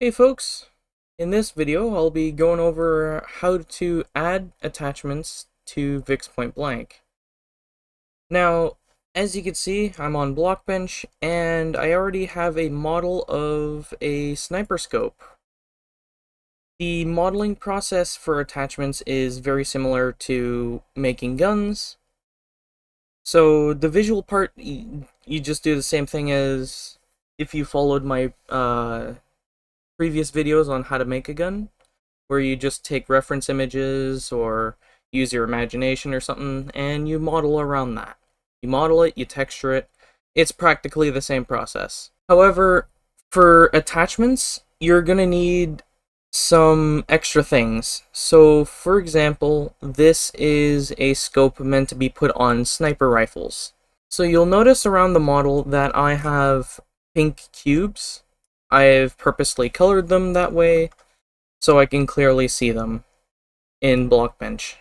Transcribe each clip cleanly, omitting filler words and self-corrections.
Hey folks, in this video I'll be going over how to add attachments to VIX Point Blank. Now, as you can see, I'm on Blockbench and I already have a model of a sniper scope. The modeling process for attachments is very similar to making guns. So the visual part, you just do the same thing as if you followed my previous videos on how to make a gun, where you just take reference images or use your imagination or something, and you model around that. You model it, you texture it. It's practically the same process. However, for attachments, you're going to need some extra things. So, for example, this is a scope meant to be put on sniper rifles. So you'll notice around the model that I have pink cubes. I've purposely colored them that way so I can clearly see them in Blockbench.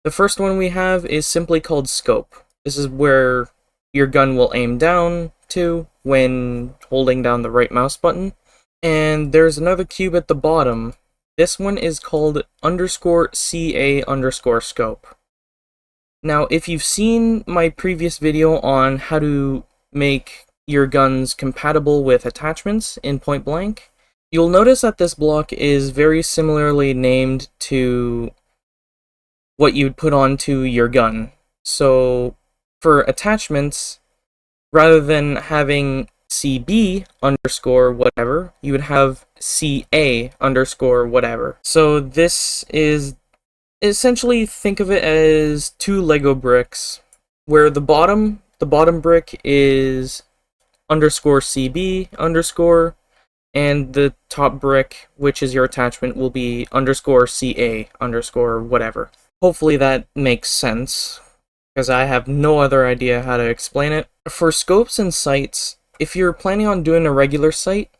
The first one we have is simply called Scope. This is where your gun will aim down to when holding down the right mouse button. And there's another cube at the bottom. This one is called _CA_scope. Now, if you've seen my previous video on how to make your guns compatible with attachments in Point Blank, you'll notice that this block is very similarly named to what you'd put onto your gun. So for attachments, rather than having CB_whatever, you would have CA_whatever. So this is essentially, think of it as two Lego bricks, where the bottom brick is _CB_, and the top brick, which is your attachment, will be _CA_whatever. Hopefully that makes sense, because I have no other idea how to explain it. For scopes and sights, if you're planning on doing a regular sight,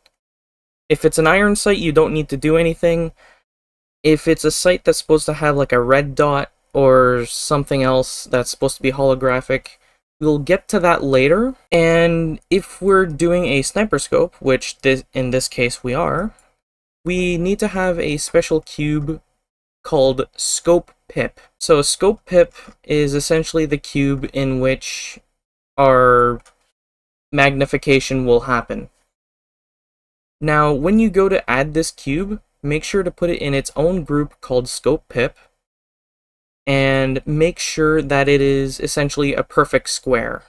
if it's an iron sight, you don't need to do anything. If it's a sight that's supposed to have like a red dot or something else that's supposed to be holographic, we'll get to that later. And if we're doing a sniper scope, which in this case we are, we need to have a special cube called Scope Pip. So Scope Pip is essentially the cube in which our magnification will happen. Now, when you go to add this cube, make sure to put it in its own group called Scope Pip, and make sure that it is essentially a perfect square.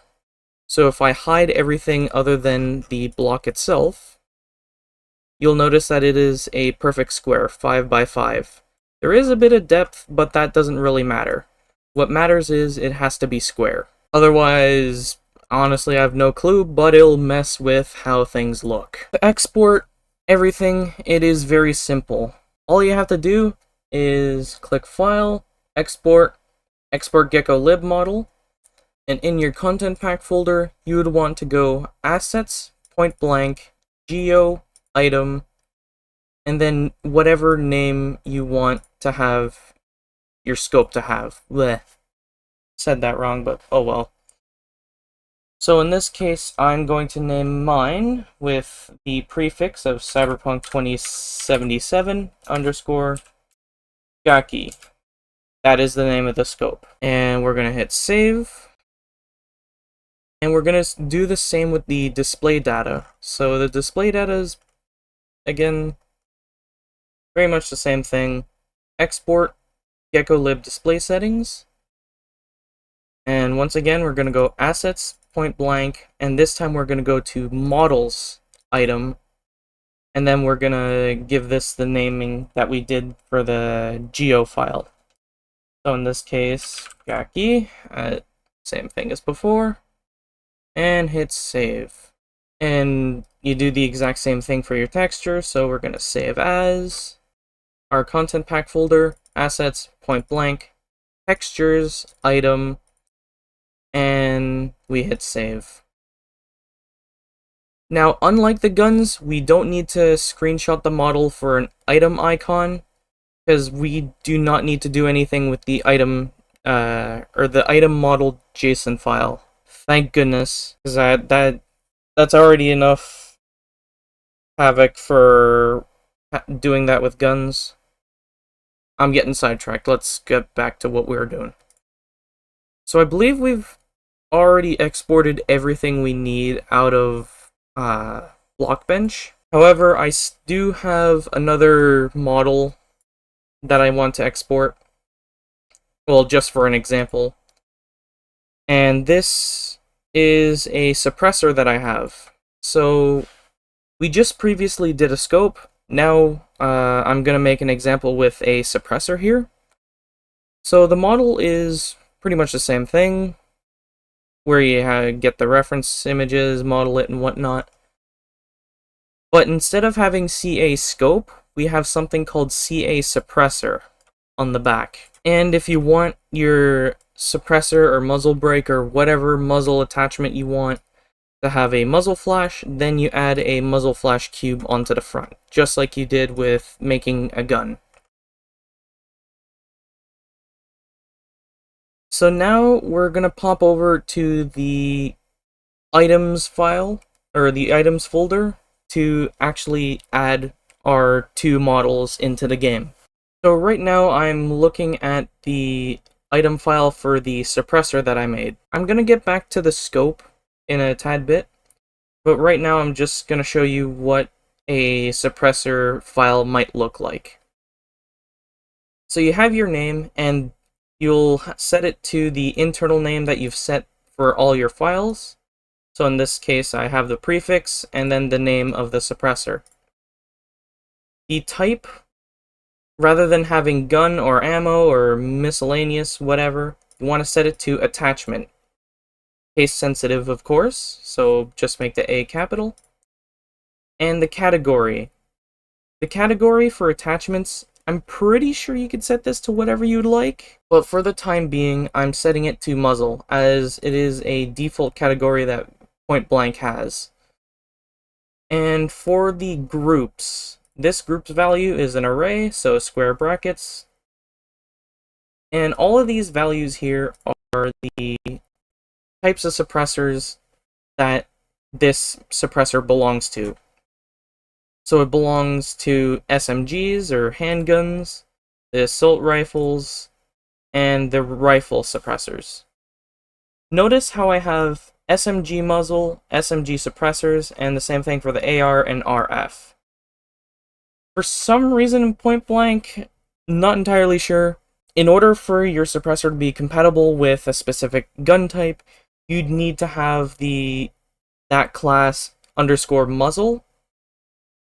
So if I hide everything other than the block itself, you'll notice that it is a perfect square, 5 by 5. There is a bit of depth, but that doesn't really matter. What matters is it has to be square. Otherwise, honestly, I have no clue, but it'll mess with how things look. To export everything, it is very simple. All you have to do is click File, Export Gecko Lib model, and in your content pack folder, you would want to go Assets, Point Blank, Geo, Item, and then whatever name you want to have your scope to have. Blech. Said that wrong, but oh well. So in this case, I'm going to name mine with the prefix of Cyberpunk 2077 _ Gaki. That is the name of the scope. And we're going to hit save. And we're going to do the same with the display data. So the display data is, again, very much the same thing. Export Gecko Lib display settings. And once again, we're going to go Assets, Point Blank, and this time we're going to go to Models Item. And then we're going to give this the naming that we did for the Geo file. So in this case, Gaki, same thing as before, and hit save. And you do the exact same thing for your texture, so we're going to save as our content pack folder, Assets, Point Blank, Textures, Item, and we hit save. Now, unlike the guns, we don't need to screenshot the model for an item icon, because we do not need to do anything with the item, or the item model JSON file. Thank goodness, because that's already enough havoc for doing that with guns. I'm getting sidetracked. Let's get back to what we were doing. So I believe we've already exported everything we need out of Blockbench. However, I do have another model that I want to export. Well, just for an example. And this is a suppressor that I have. So we just previously did a scope. Now I'm going to make an example with a suppressor here. So the model is pretty much the same thing, where you get the reference images, model it, and whatnot. But instead of having CA scope, we have something called CA suppressor on the back. And if you want your suppressor or muzzle brake or whatever muzzle attachment you want to have a muzzle flash, then you add a muzzle flash cube onto the front, just like you did with making a gun. So now we're going to pop over to the items file, or the items folder, to actually add our two models into the game. So right now I'm looking at the item file for the suppressor that I made. I'm going to get back to the scope in a tad bit, but right now I'm just going to show you what a suppressor file might look like. So you have your name, and you'll set it to the internal name that you've set for all your files. So in this case, I have the prefix and then the name of the suppressor. The type, rather than having gun or ammo or miscellaneous, whatever, you want to set it to attachment. Case sensitive, of course, so just make the A capital. And the category. The category for attachments, I'm pretty sure you could set this to whatever you'd like, but for the time being, I'm setting it to muzzle, as it is a default category that Point Blank has. And for the groups, this group's value is an array, so square brackets. And all of these values here are the types of suppressors that this suppressor belongs to. So it belongs to SMGs or handguns, the assault rifles, and the rifle suppressors. Notice how I have SMG muzzle, SMG suppressors, and the same thing for the AR and RF. For some reason in Point Blank, not entirely sure, in order for your suppressor to be compatible with a specific gun type, you'd need to have that class underscore muzzle,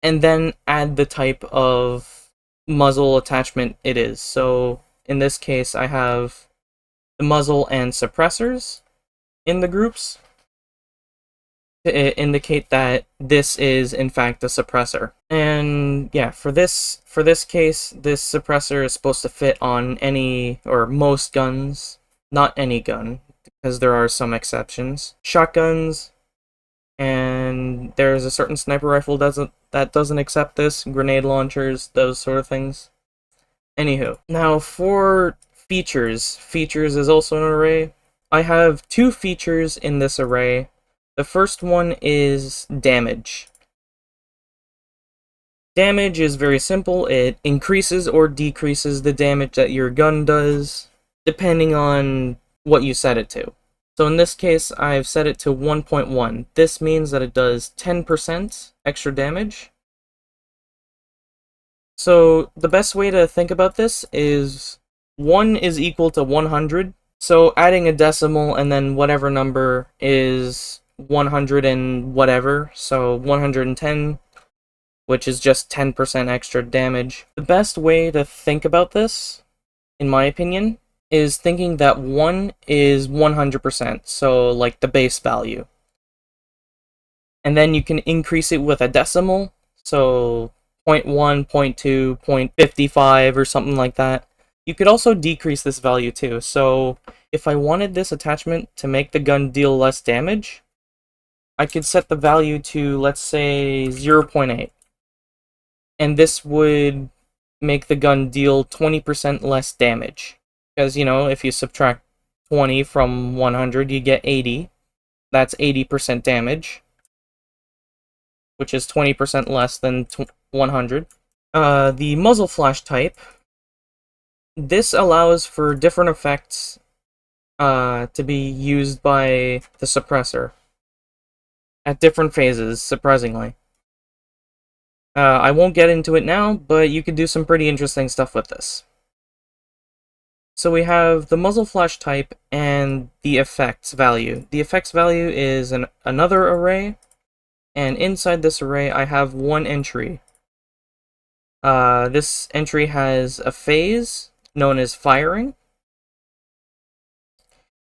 and then add the type of muzzle attachment it is. So in this case, I have the muzzle and suppressors in the groups to indicate that this is in fact a suppressor. And yeah, for this case, this suppressor is supposed to fit on any or most guns, not any gun, because there are some exceptions. Shotguns, and there's a certain sniper rifle that doesn't accept this, grenade launchers, those sort of things. Anywho, now for features is also an array. I have two features in this array. The first one is damage. Damage is very simple. It increases or decreases the damage that your gun does, depending on what you set it to. So in this case, I've set it to 1.1. This means that it does 10% extra damage. So the best way to think about this is 1 is equal to 100. So adding a decimal and then whatever number is 100 and whatever. So 110, which is just 10% extra damage. The best way to think about this, in my opinion, is thinking that 1 is 100%, so like the base value. And then you can increase it with a decimal, so 0.1, 0.2, 0.55 or something like that. You could also decrease this value too, so if I wanted this attachment to make the gun deal less damage, I could set the value to, let's say, 0.8. And this would make the gun deal 20% less damage. Because, you know, if you subtract 20 from 100, you get 80. That's 80% damage, which is 20% less than 100. The muzzle flash type, this allows for different effects to be used by the suppressor at different phases, surprisingly. I won't get into it now, but you could do some pretty interesting stuff with this. So we have the muzzle flash type and the effects value. The effects value is another array, and inside this array I have one entry. This entry has a phase known as firing,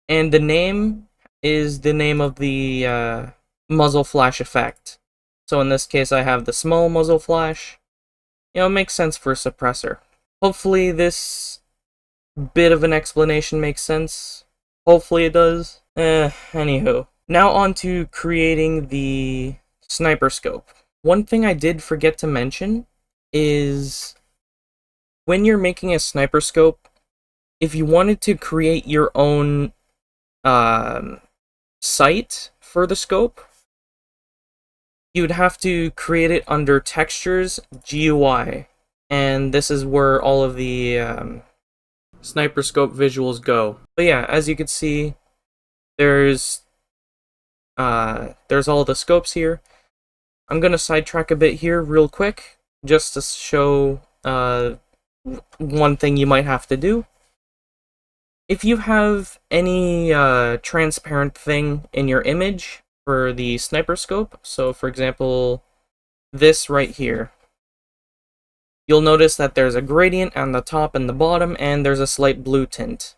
and the name is the name of the muzzle flash effect. So in this case I have the small muzzle flash. It makes sense for a suppressor. Hopefully this bit of an explanation makes sense. Hopefully it does. Anywho. Now on to creating the sniper scope. One thing I did forget to mention is when you're making a sniper scope, if you wanted to create your own site for the scope, you'd have to create it under Textures, GUI, and this is where all of the sniper scope visuals go. But yeah, as you can see, there's all the scopes here. I'm gonna sidetrack a bit here real quick, just to show one thing you might have to do. If you have any transparent thing in your image for the sniper scope, so for example, this right here, you'll notice that there's a gradient on the top and the bottom, and there's a slight blue tint.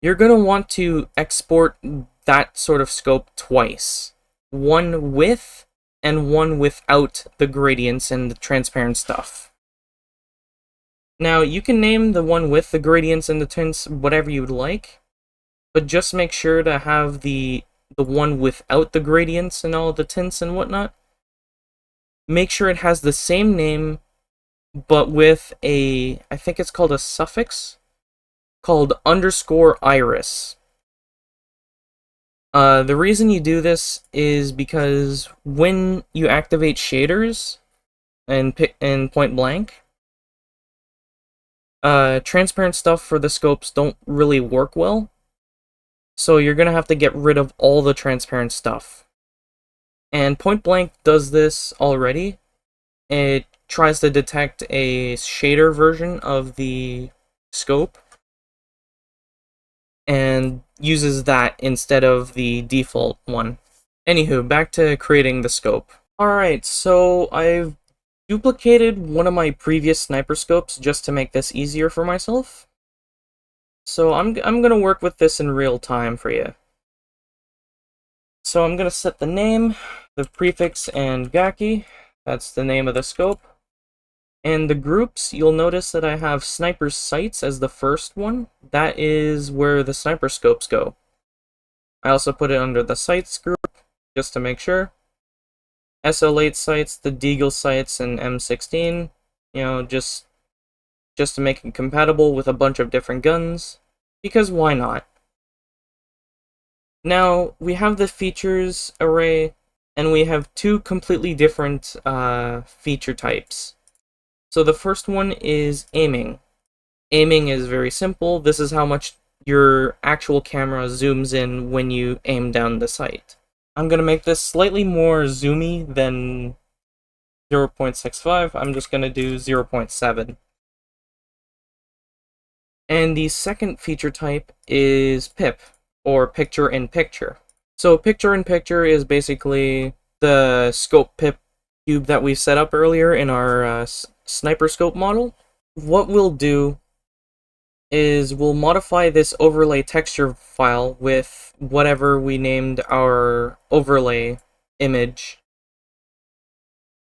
You're going to want to export that sort of scope twice. One with, and one without the gradients and the transparent stuff. Now, you can name the one with the gradients and the tints whatever you would like, but just make sure to have the one without the gradients and all the tints and whatnot. Make sure it has the same name, but with I think it's called a suffix, called _iris. The reason you do this is because when you activate shaders in Point Blank, transparent stuff for the scopes don't really work well, so you're gonna have to get rid of all the transparent stuff. And Point Blank does this already. It tries to detect a shader version of the scope and uses that instead of the default one. Anywho, back to creating the scope. Alright, so I've duplicated one of my previous sniper scopes just to make this easier for myself. So I'm gonna work with this in real time for you. So I'm gonna set the name, the prefix, and Gaki. That's the name of the scope. And the groups, you'll notice that I have sniper sights as the first one. That is where the sniper scopes go. I also put it under the sights group, just to make sure. SL8 sights, the Deagle sights, and M16. Just to make it compatible with a bunch of different guns. Because why not? Now, we have the features array, and we have two completely different feature types. So the first one is aiming. Aiming is very simple. This is how much your actual camera zooms in when you aim down the sight. I'm going to make this slightly more zoomy than 0.65. I'm just going to do 0.7. And the second feature type is PIP, or picture-in-picture. So picture-in-picture is basically the scope PIP cube that we set up earlier in our sniper scope model. What we'll do is we'll modify this overlay texture file with whatever we named our overlay image,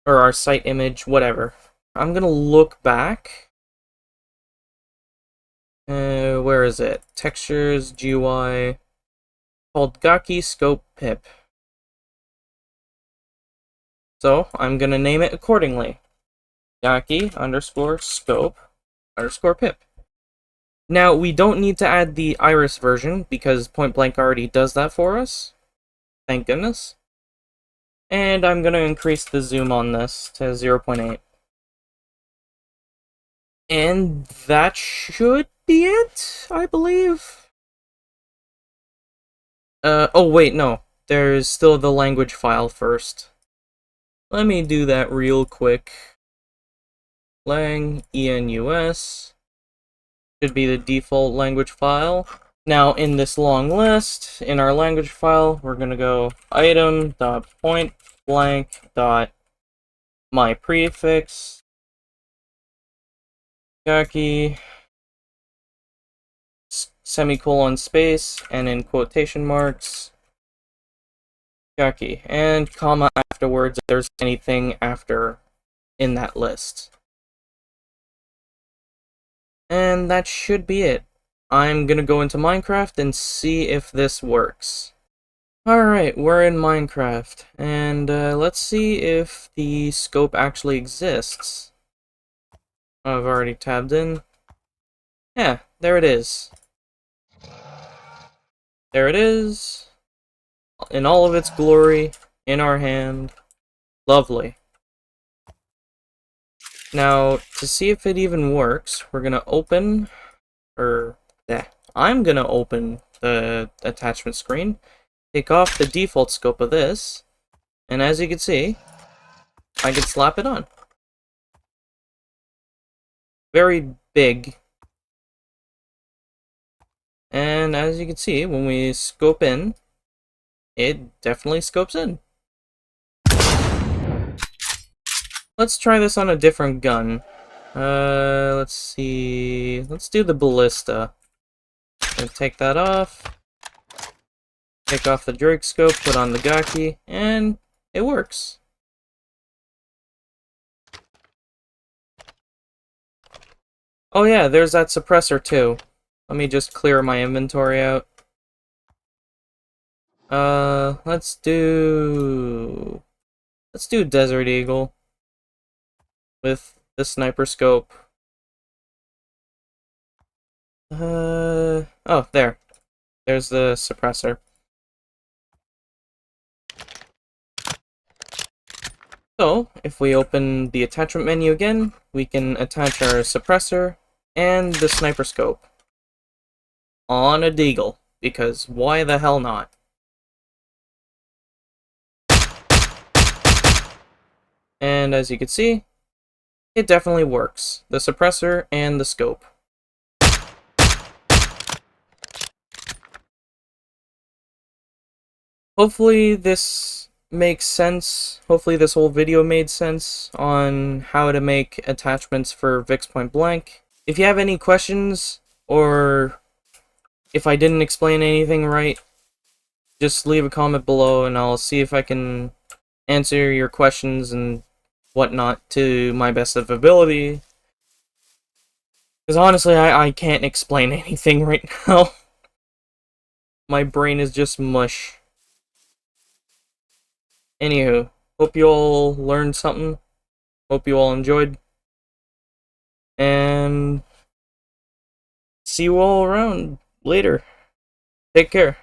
or our site image, whatever. I'm gonna look back. Where is it? Textures, GUI, called Gaki Scope Pip. So I'm gonna name it accordingly. Gaki _scope _pip. Now, we don't need to add the iris version, because Point Blank already does that for us. Thank goodness. And I'm going to increase the zoom on this to 0.8. And that should be it, I believe. Oh wait, no. There's still the language file first. Let me do that real quick. Lang, enus, should be the default language file. Now in this long list, in our language file, we're gonna go item.pointBlank.myPrefix, Jackie, semicolon space, and in quotation marks, Jackie, and comma afterwards if there's anything after in that list. And that should be it. I'm gonna go into Minecraft and see if this works. Alright, we're in Minecraft, and let's see if the scope actually exists. I've already tabbed in. Yeah, there it is. There it is, in all of its glory, in our hand. Lovely. Now, to see if it even works, we're gonna open, I'm gonna open the attachment screen, take off the default scope of this, and as you can see, I can slap it on. Very big. And as you can see, when we scope in, it definitely scopes in. Let's try this on a different gun. Let's see. Let's do the ballista. Gonna take that off. Take off the Drake scope, put on the Gaki, and it works. Oh yeah, there's that suppressor too. Let me just clear my inventory out. Let's do Desert Eagle with the sniper scope. Oh, there. There's the suppressor. So, if we open the attachment menu again, we can attach our suppressor and the sniper scope on a deagle, because why the hell not? And as you can see, it definitely works. The suppressor and the scope. Hopefully this makes sense. Hopefully this whole video made sense on how to make attachments for VIX Point Blank. If you have any questions, or if I didn't explain anything right, just leave a comment below and I'll see if I can answer your questions and whatnot to my best of ability. Because honestly, I can't explain anything right now. My brain is just mush. Anywho, hope you all learned something. Hope you all enjoyed. And see you all around later. Take care.